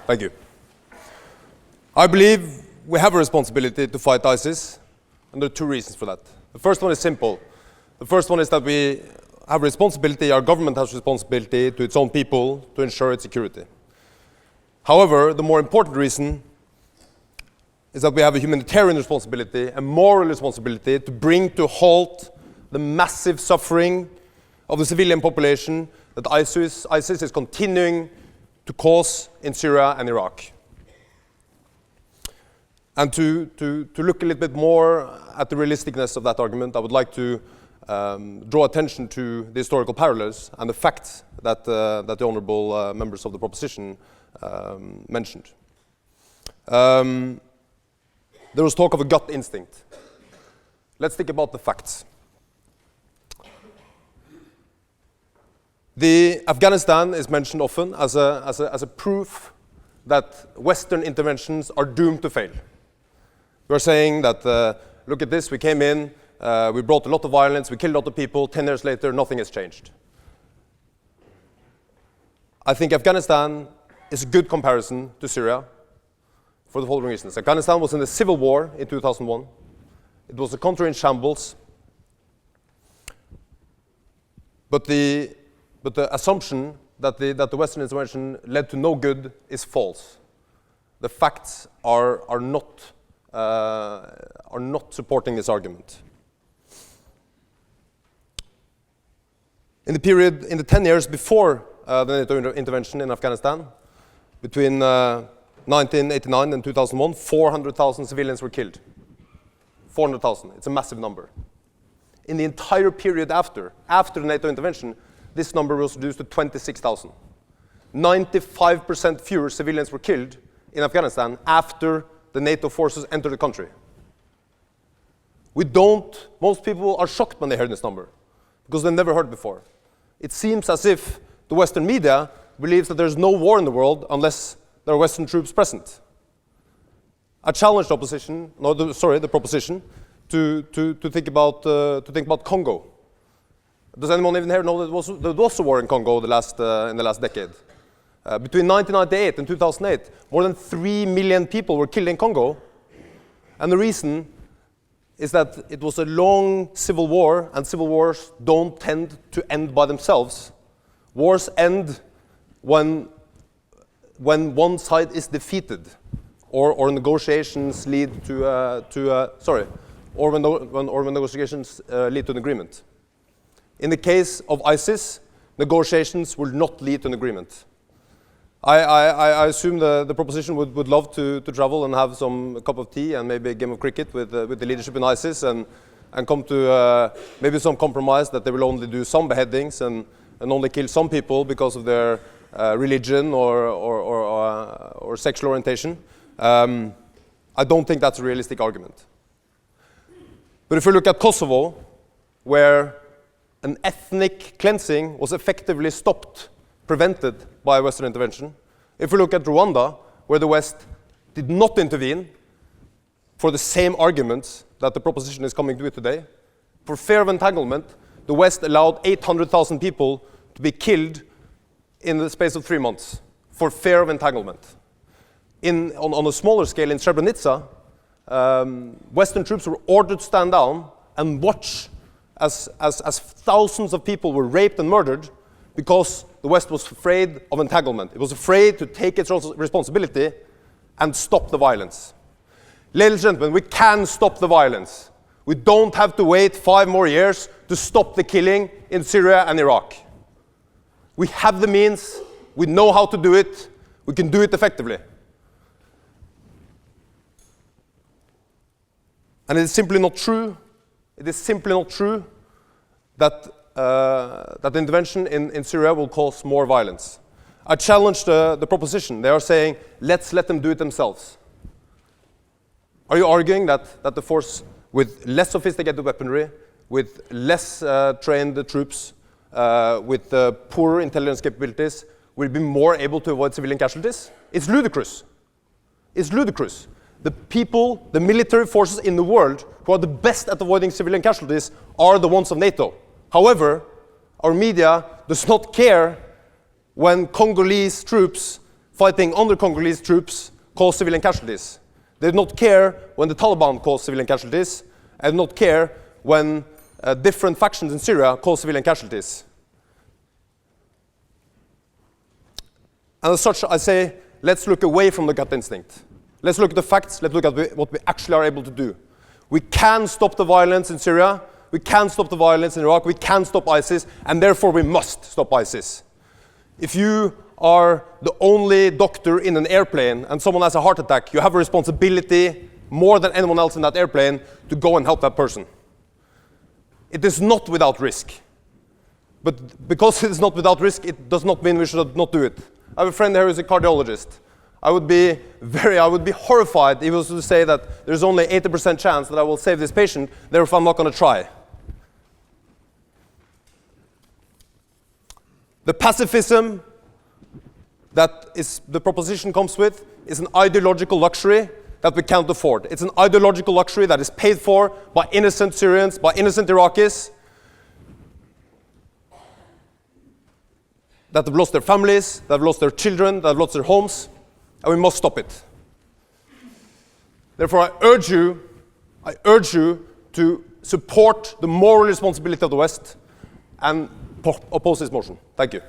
Thank you. I believe we have a responsibility to fight ISIS, and there are two reasons for that. The first one is simple. The first one is that we have responsibility, our government has responsibility to its own people to ensure its security. However, the more important reason is that we have a humanitarian responsibility, a moral responsibility to bring to a halt the massive suffering of the civilian population that ISIS is continuing to cause in Syria and Iraq. And to look a little bit more at the realisticness of that argument, I would like to draw attention to the historical parallels and the facts that the honourable members of the proposition mentioned. There was talk of a gut instinct. Let's think about the facts. Afghanistan is mentioned often as a proof that Western interventions are doomed to fail. We're saying that, look at this, we came in, we brought a lot of violence, we killed a lot of people, 10 years later, nothing has changed. I think Afghanistan is a good comparison to Syria for the following reasons. Afghanistan was in a civil war in 2001. It was a country in shambles. But the assumption that the Western intervention led to no good is false. The facts are not supporting this argument. In the 10 years before the NATO intervention in Afghanistan, between 1989 and 2001, 400,000 civilians were killed. 400,000, it's a massive number. In the entire period after the NATO intervention, this number was reduced to 26,000. 95% fewer civilians were killed in Afghanistan after the NATO forces entered the country. Most people are shocked when they hear this number, because they've never heard it before. It seems as if the Western media believes that there's no war in the world unless there are Western troops present. I challenge the proposition to think about Congo. Does anyone even here know that there was a war in Congo in the last decade? Between 1998 and 2008, more than 3 million people were killed in Congo. And the reason is that it was a long civil war, and civil wars don't tend to end by themselves. Wars end when one side is defeated, or negotiations lead when negotiations lead to an agreement. In the case of ISIS, negotiations will not lead to an agreement. I assume the proposition would love to travel and have a cup of tea and maybe a game of cricket with the leadership in ISIS and come to maybe some compromise that they will only do some beheadings and only kill some people because of their religion or sexual orientation. I don't think that's a realistic argument. But if we look at Kosovo, where an ethnic cleansing was effectively prevented by Western intervention. If we look at Rwanda, where the West did not intervene for the same arguments that the proposition is coming to today, for fear of entanglement, the West allowed 800,000 people to be killed in the space of 3 months for fear of entanglement. On a smaller scale, in Srebrenica, Western troops were ordered to stand down and watch as thousands of people were raped and murdered because the West was afraid of entanglement. It was afraid to take its responsibility and stop the violence. Ladies and gentlemen, we can stop the violence. We don't have to wait 5 more years to stop the killing in Syria and Iraq. We have the means, we know how to do it, we can do it effectively. And it is simply not true. It is simply not true that the intervention in Syria will cause more violence. I challenge the proposition. They are saying, let's let them do it themselves. Are you arguing that the force with less sophisticated weaponry, with less trained troops, with poorer intelligence capabilities, will be more able to avoid civilian casualties? It's ludicrous. It's ludicrous. The military forces in the world who are the best at avoiding civilian casualties are the ones of NATO. However, our media does not care when Congolese troops fighting under Congolese troops cause civilian casualties. They do not care when the Taliban cause civilian casualties, and do not care when different factions in Syria cause civilian casualties. And as such, I say, let's look away from the gut instinct. Let's look at the facts, let's look at what we actually are able to do. We can stop the violence in Syria, we can stop the violence in Iraq, we can stop ISIS, and therefore we must stop ISIS. If you are the only doctor in an airplane and someone has a heart attack, you have a responsibility more than anyone else in that airplane to go and help that person. It is not without risk. But because it is not without risk, it does not mean we should not do it. I have a friend here who is a cardiologist. I would be horrified if he was to say that there's only 80% chance that I will save this patient, therefore I'm not going to try. The pacifism that the proposition comes with is an ideological luxury that we can't afford. It's an ideological luxury that is paid for by innocent Syrians, by innocent Iraqis, that have lost their families, that have lost their children, that have lost their homes, and we must stop it. Therefore, I urge you to support the moral responsibility of the West and oppose this motion. Thank you.